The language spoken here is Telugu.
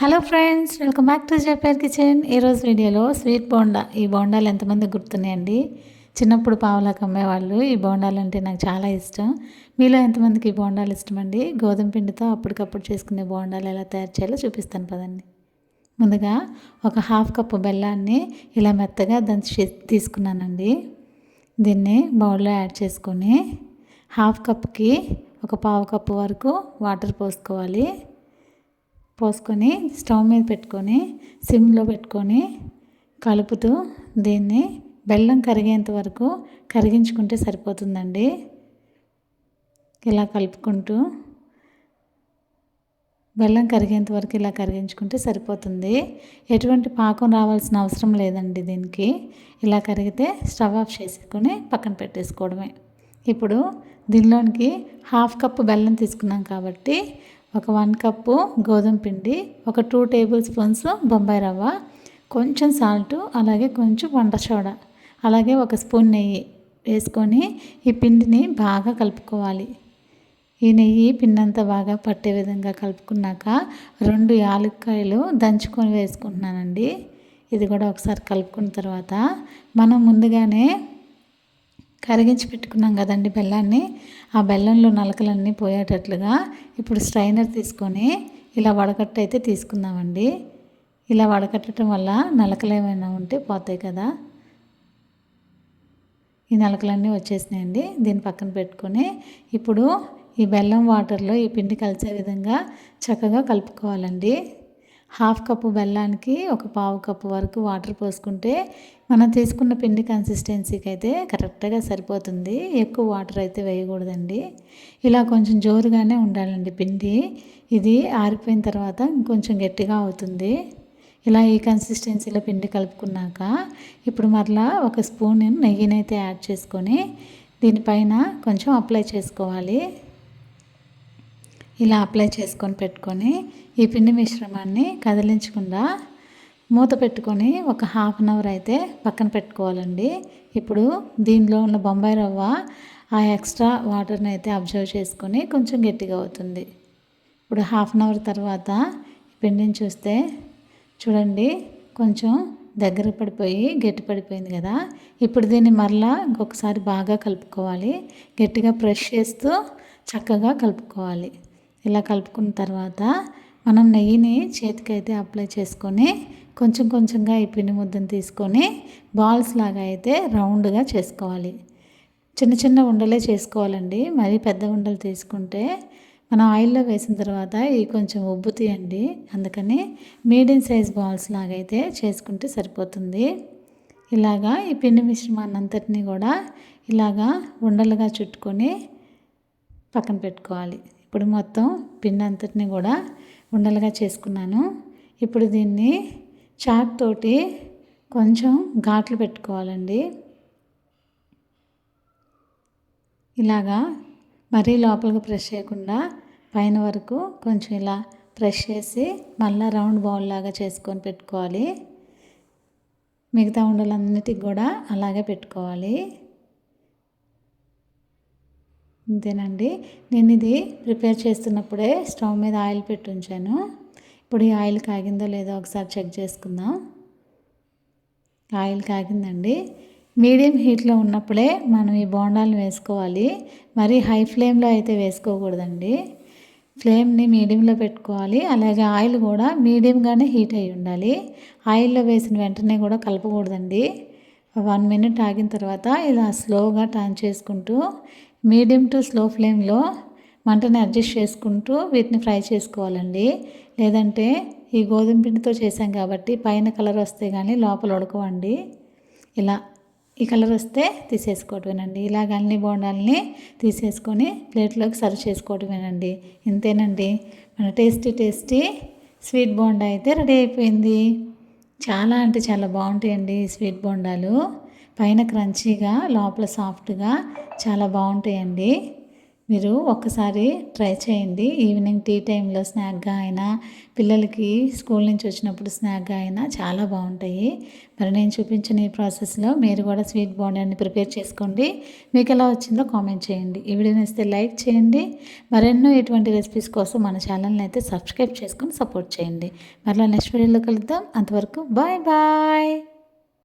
Hello friends, welcome back to జపేర్ కిచెన్. ఈరోజు వీడియోలో స్వీట్ బోండా. ఈ బోండాలు ఎంతమంది గుర్తున్నాయండి? చిన్నప్పుడు పావులకు అమ్మేవాళ్ళు. ఈ బోండాలు అంటే నాకు చాలా ఇష్టం. మీలో ఎంతమందికి ఈ బోండాలు ఇష్టమండి? గోధుమ పిండితో అప్పటికప్పుడు చేసుకునే బోండాలు ఎలా తయారు చేయాలో చూపిస్తాను పదండి. ముందుగా ఒక హాఫ్ కప్పు బెల్లాన్ని ఇలా మెత్తగా దంచి తీసుకున్నానండి. దీన్ని బౌల్లో యాడ్ చేసుకొని హాఫ్ కప్కి ఒక పావు కప్పు వరకు వాటర్ పోసుకోవాలి. పోసుకొని స్టవ్ మీద పెట్టుకొని సిమ్లో పెట్టుకొని కలుపుతూ దీన్ని బెల్లం కరిగేంత వరకు కరిగించుకుంటే సరిపోతుందండి. ఇలా కలుపుకుంటూ బెల్లం కరిగేంత వరకు ఇలా కరిగించుకుంటే సరిపోతుంది. ఎటువంటి పాకం రావాల్సిన అవసరం లేదండి దీనికి. ఇలా కరిగితే స్టవ్ ఆఫ్ చేసుకొని పక్కన పెట్టేసుకోవడమే. ఇప్పుడు దీనిలోనికి హాఫ్ కప్పు బెల్లం తీసుకున్నాం కాబట్టి ఒక 1 కప్పు గోధుమ పిండి, ఒక 2 టేబుల్ స్పూన్స్ బొంబాయి రవ్వ, కొంచెం సాల్టు, అలాగే కొంచెం వంట సోడా, అలాగే ఒక స్పూన్ నెయ్యి వేసుకొని ఈ పిండిని బాగా కలుపుకోవాలి. ఈ నెయ్యి పిండి అంతా బాగా పట్టే విధంగా కలుపుకున్నాక 2 యాలక్కాయలు దంచుకొని వేసుకుంటున్నానండి. ఇది కూడా ఒకసారి కలుపుకున్న తర్వాత మనం ముందుగానే కరిగించి పెట్టుకున్నాం కదండి బెల్లాన్ని. ఆ బెల్లంలో నలకలన్నీ పోయేటట్లుగా ఇప్పుడు స్ట్రైనర్ తీసుకొని ఇలా వడకట్టు అయితే తీసుకుందామండి. ఇలా వడకట్టడం వల్ల నలకలు ఏమైనా ఉంటే పోతాయి కదా. ఈ నలకలన్నీ వచ్చేసినాయండి. దీన్ని పక్కన పెట్టుకొని ఇప్పుడు ఈ బెల్లం వాటర్లో ఈ పిండి కలిసే విధంగా చక్కగా కలుపుకోవాలండి. హాఫ్ కప్పు బెల్లానికి ఒక పావు కప్పు వరకు వాటర్ పోసుకుంటే మనం తీసుకున్న పిండి కన్సిస్టెన్సీకి అయితే కరెక్ట్గా సరిపోతుంది. ఎక్కువ వాటర్ అయితే వేయకూడదండి. ఇలా కొంచెం జోరుగానే ఉండాలండి పిండి. ఇది ఆరిపోయిన తర్వాత ఇంకొంచెం గట్టిగా అవుతుంది. ఇలా ఈ కన్సిస్టెన్సీలో పిండి కలుపుకున్నాక ఇప్పుడు మరలా ఒక స్పూన్ నెయ్యినైతే యాడ్ చేసుకొని దీనిపైన కొంచెం అప్లై చేసుకోవాలి. ఇలా అప్లై చేసుకొని పెట్టుకొని ఈ పిండి మిశ్రమాన్ని కదిలించకుండా మూత పెట్టుకొని ఒక హాఫ్ అన్ అవర్ అయితే పక్కన పెట్టుకోవాలండి. ఇప్పుడు దీనిలో ఉన్న బొంబాయి రవ్వ ఆ ఎక్స్ట్రా వాటర్ని అయితే అబ్జర్వ్ చేసుకొని కొంచెం గట్టిగా అవుతుంది. ఇప్పుడు హాఫ్ అన్ అవర్ తర్వాత పిండిని చూస్తే చూడండి కొంచెం దగ్గర పడిపోయి గట్టి పడిపోయింది కదా. ఇప్పుడు దీన్ని మరలా ఇంకొకసారి బాగా కలుపుకోవాలి. గట్టిగా ప్రెస్ చేస్తూ చక్కగా కలుపుకోవాలి. ఇలా కలుపుకున్న తర్వాత మనం నెయ్యిని చేతికైతే అప్లై చేసుకొని కొంచెం కొంచెంగా ఈ పిండి ముద్దను తీసుకొని బాల్స్ లాగా అయితే రౌండ్గా చేసుకోవాలి. చిన్న చిన్న ఉండలే చేసుకోవాలండి. మరీ పెద్ద ఉండలు తీసుకుంటే మనం ఆయిల్లో వేసిన తర్వాత ఇవి కొంచెం ఉబ్బుతాయండి. అందుకని మీడియం సైజ్ బాల్స్ లాగా అయితే చేసుకుంటే సరిపోతుంది. ఇలాగా ఈ పిండి మిశ్రమాన్ని అంతటినీ కూడా ఇలాగా ఉండలుగా చుట్టుకొని పక్కన పెట్టుకోవాలి. ఇప్పుడు మొత్తం పిండి అంతటిని కూడా ఉండలుగా చేసుకున్నాను. ఇప్పుడు దీన్ని చాక్ తోటి కొంచెం ఘాట్లు పెట్టుకోవాలండి. ఇలాగా మరీ లోపలికి ప్రెస్ చేయకుండా పైన వరకు కొంచెం ఇలా ప్రెస్ చేసి మళ్ళీ రౌండ్ బౌల్ లాగా చేసుకొని పెట్టుకోవాలి. మిగతా ఉండలన్నిటికి కూడా అలాగే పెట్టుకోవాలి. అంతేనండి. నేను ఇది ప్రిపేర్ చేస్తున్నప్పుడే స్టవ్ మీద ఆయిల్ పెట్టి ఉంచాను. ఇప్పుడు ఈ ఆయిల్ కాగిందో లేదో ఒకసారి చెక్ చేసుకుందాం. ఆయిల్ కాగిందండి. మీడియం హీట్లో ఉన్నప్పుడే మనం ఈ బోండాలను వేసుకోవాలి. మరి హై ఫ్లేమ్లో అయితే వేసుకోకూడదండి. ఫ్లేమ్ని మీడియంలో పెట్టుకోవాలి. అలాగే ఆయిల్ కూడా మీడియంగానే హీట్ అయి ఉండాలి. ఆయిల్లో వేసిన వెంటనే కూడా కలపకూడదండి. 1 మినిట్ ఆగిన తర్వాత ఇలా స్లోగా టర్న్ చేసుకుంటూ మీడియం టు స్లో ఫ్లేమ్లో మంటని అడ్జస్ట్ చేసుకుంటూ వీటిని ఫ్రై చేసుకోవాలండి. లేదంటే ఈ గోధుమ పిండితో చేసాం కాబట్టి పైన కలర్ వస్తే కానీ లోపల ఉడకవండి. ఇలా ఈ కలర్ వస్తే తీసేసుకోవటమేనండి. ఇలాగ అన్ని బోండాలని తీసేసుకొని ప్లేట్లోకి సర్వ్ చేసుకోవటమేనండి. ఇంతేనండి, మన టేస్టీ స్వీట్ బోండా అయితే రెడీ అయిపోయింది. చాలా అంటే చాలా బాగుంటాయండి ఈ స్వీట్ బోండాలు. పైన క్రంచీగా లోపల సాఫ్ట్గా చాలా బాగుంటాయండి. మీరు ఒక్కసారి ట్రై చేయండి. ఈవినింగ్ టీ టైంలో స్నాక్గా అయినా, పిల్లలకి స్కూల్ నుంచి వచ్చినప్పుడు స్నాక్గా అయినా చాలా బాగుంటాయి. మరి నేను చూపించిన ఈ ప్రాసెస్లో మీరు కూడా స్వీట్ బోండాన్ని ప్రిపేర్ చేసుకోండి. మీకు ఎలా వచ్చిందో కామెంట్ చేయండి. ఈ వీడియో నచ్చితే లైక్ చేయండి. మరెన్నో ఇటువంటి రెసిపీస్ కోసం మన ఛానల్ని అయితే సబ్స్క్రైబ్ చేసుకొని సపోర్ట్ చేయండి. మరలా నెక్స్ట్ వీడియోలో కలుద్దాం. అంతవరకు బాయ్ బాయ్.